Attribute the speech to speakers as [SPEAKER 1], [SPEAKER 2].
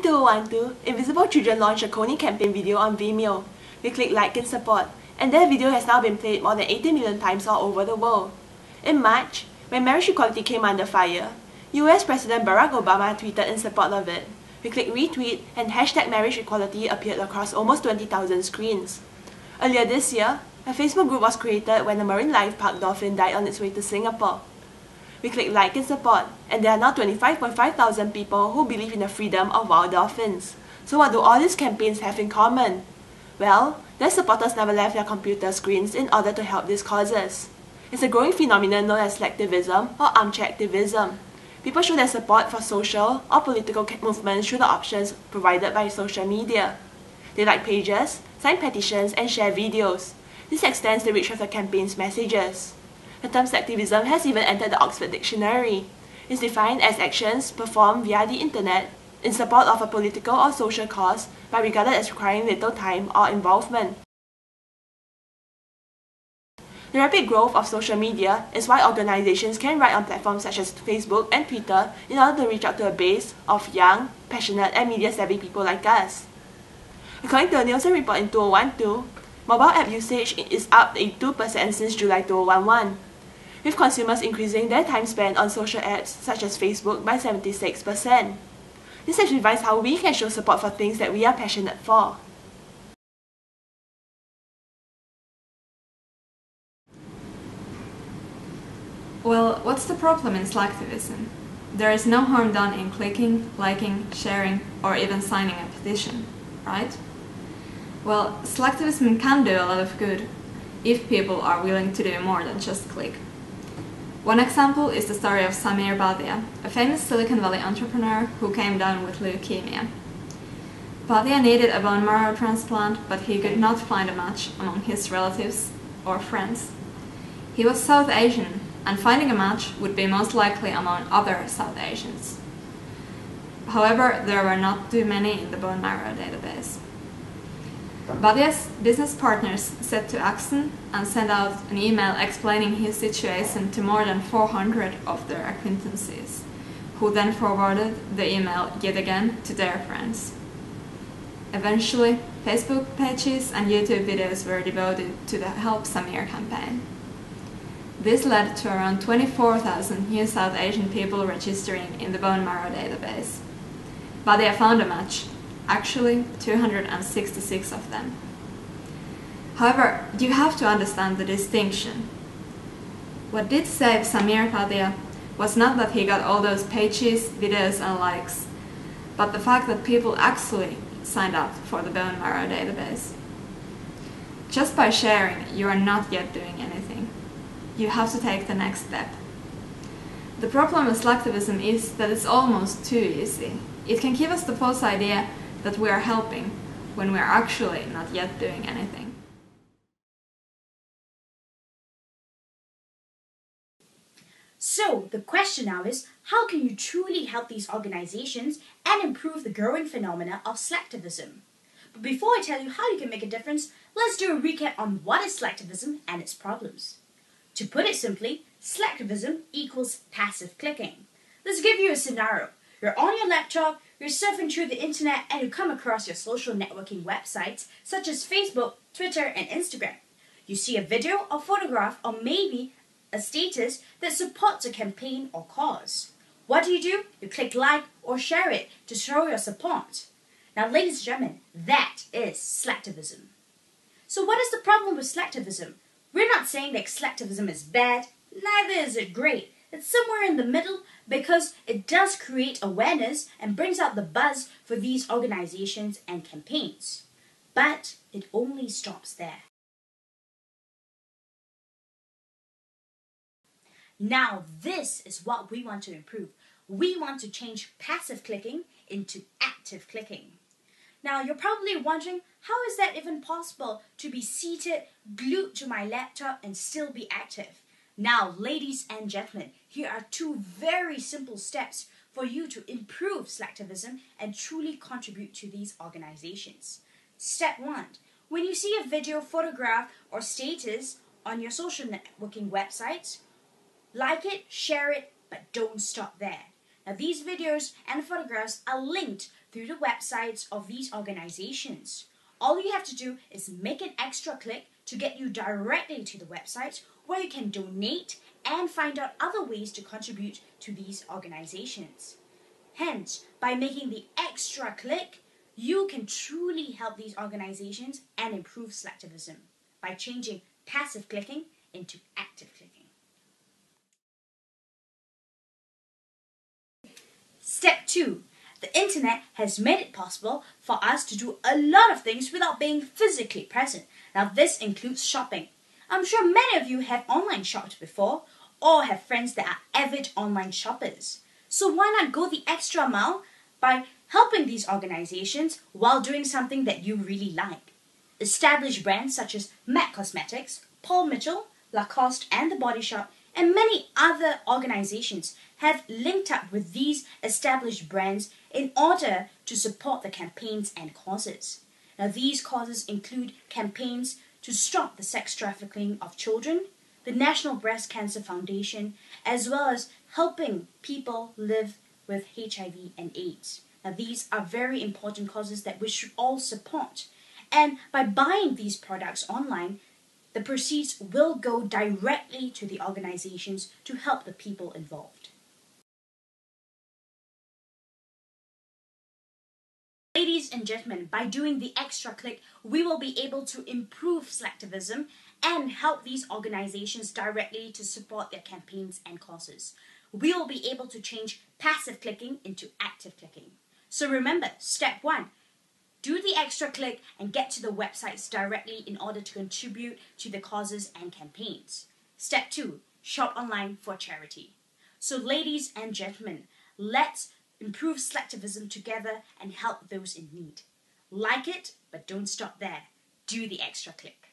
[SPEAKER 1] 2012, Invisible Children launched a Coney campaign video on Vimeo. We clicked like and support, and their video has now been played more than 80 million times all over the world. In March, when marriage equality came under fire, US President Barack Obama tweeted in support of it. We clicked retweet, and hashtag marriage equality appeared across almost 20,000 screens. Earlier this year, a Facebook group was created when a marine life park dolphin died on its way to Singapore. We click like and support, and there are now 25.5 thousand people who believe in the freedom of wild dolphins. So what do all these campaigns have in common? Well, their supporters never left their computer screens in order to help these causes. It's a growing phenomenon known as Slacktivism or Armchair Activism. People show their support for social or political movements through the options provided by social media. They like pages, sign petitions, and share videos. This extends the reach of the campaign's messages. The term Slacktivism has even entered the Oxford Dictionary. It's defined as actions performed via the internet in support of a political or social cause but regarded as requiring little time or involvement. The rapid growth of social media is why organizations can write on platforms such as Facebook and Twitter in order to reach out to a base of young, passionate, and media-savvy people like us. According to a Nielsen report in 2012, mobile app usage is up 82% since July 2011, with consumers increasing their time spent on social apps such as Facebook by 76%. This has revised how we can show support for things that we are passionate for.
[SPEAKER 2] Well, what's the problem in Slacktivism? There is no harm done in clicking, liking, sharing, or even signing a petition, right? Well, Slacktivism can do a lot of good if people are willing to do more than just click. One example is the story of Samir Badia, a famous Silicon Valley entrepreneur who came down with leukemia. Badia needed a bone marrow transplant, but he could not find a match among his relatives or friends. He was South Asian, and finding a match would be most likely among other South Asians. However, there were not too many in the bone marrow database. Badia's business partners set to action and sent out an email explaining his situation to more than 400 of their acquaintances, who then forwarded the email yet again to their friends. Eventually, Facebook pages and YouTube videos were devoted to the Help Samir campaign. This led to around 24,000 new South Asian people registering in the bone marrow database. Badia found a match. Actually, 266 of them. However, you have to understand the distinction. What did save Samir Badia was not that he got all those pages, videos and likes, but the fact that people actually signed up for the bone marrow database. Just by sharing, you are not yet doing anything. You have to take the next step. The problem with Slacktivism is that it's almost too easy. It can give us the false idea that we are helping, when we are actually not yet doing anything.
[SPEAKER 3] So, the question now is, how can you truly help these organizations and improve the growing phenomena of Slacktivism? But before I tell you how you can make a difference, let's do a recap on what is Slacktivism and its problems. To put it simply, Slacktivism equals passive clicking. Let's give you a scenario. You're on your laptop, you're surfing through the internet, and you come across your social networking websites such as Facebook, Twitter, and Instagram. You see a video or photograph or maybe a status that supports a campaign or cause. What do? You click like or share it to show your support. Now, ladies and gentlemen, that is Slacktivism. So what is the problem with Slacktivism? We're not saying that Slacktivism is bad, neither is it great. It's somewhere in the middle because it does create awareness and brings out the buzz for these organizations and campaigns. But it only stops there. Now this is what we want to improve. We want to change passive clicking into active clicking. Now you're probably wondering, how is that even possible to be seated, glued to my laptop and still be active? Now, ladies and gentlemen, here are two very simple steps for you to improve Slacktivism and truly contribute to these organizations. Step 1. When you see a video, photograph, or status on your social networking websites, like it, share it, but don't stop there. Now, these videos and photographs are linked through the websites of these organizations. All you have to do is make an extra click to get you directly to the website where you can donate and find out other ways to contribute to these organizations. Hence, by making the extra click, you can truly help these organizations and improve slacktivism by changing passive clicking into active clicking. Step 2. The internet has made it possible for us to do a lot of things without being physically present. Now, this includes shopping. I'm sure many of you have online shopped before or have friends that are avid online shoppers. So why not go the extra mile by helping these organizations while doing something that you really like? Established brands such as MAC Cosmetics, Paul Mitchell, Lacoste and The Body Shop and many other organizations have linked up with these established brands in order to support the campaigns and causes. Now, these causes include campaigns to stop the sex trafficking of children, the National Breast Cancer Foundation, as well as helping people live with HIV and AIDS. Now, these are very important causes that we should all support. And by buying these products online, the proceeds will go directly to the organizations to help the people involved. Ladies and gentlemen, by doing the extra click, we will be able to improve slacktivism and help these organizations directly to support their campaigns and causes. We will be able to change passive clicking into active clicking. So remember, step 1, do the extra click and get to the websites directly in order to contribute to the causes and campaigns. Step 2, shop online for charity. So ladies and gentlemen, let's improve slacktivism together and help those in need. Like it, but don't stop there. Do the extra click.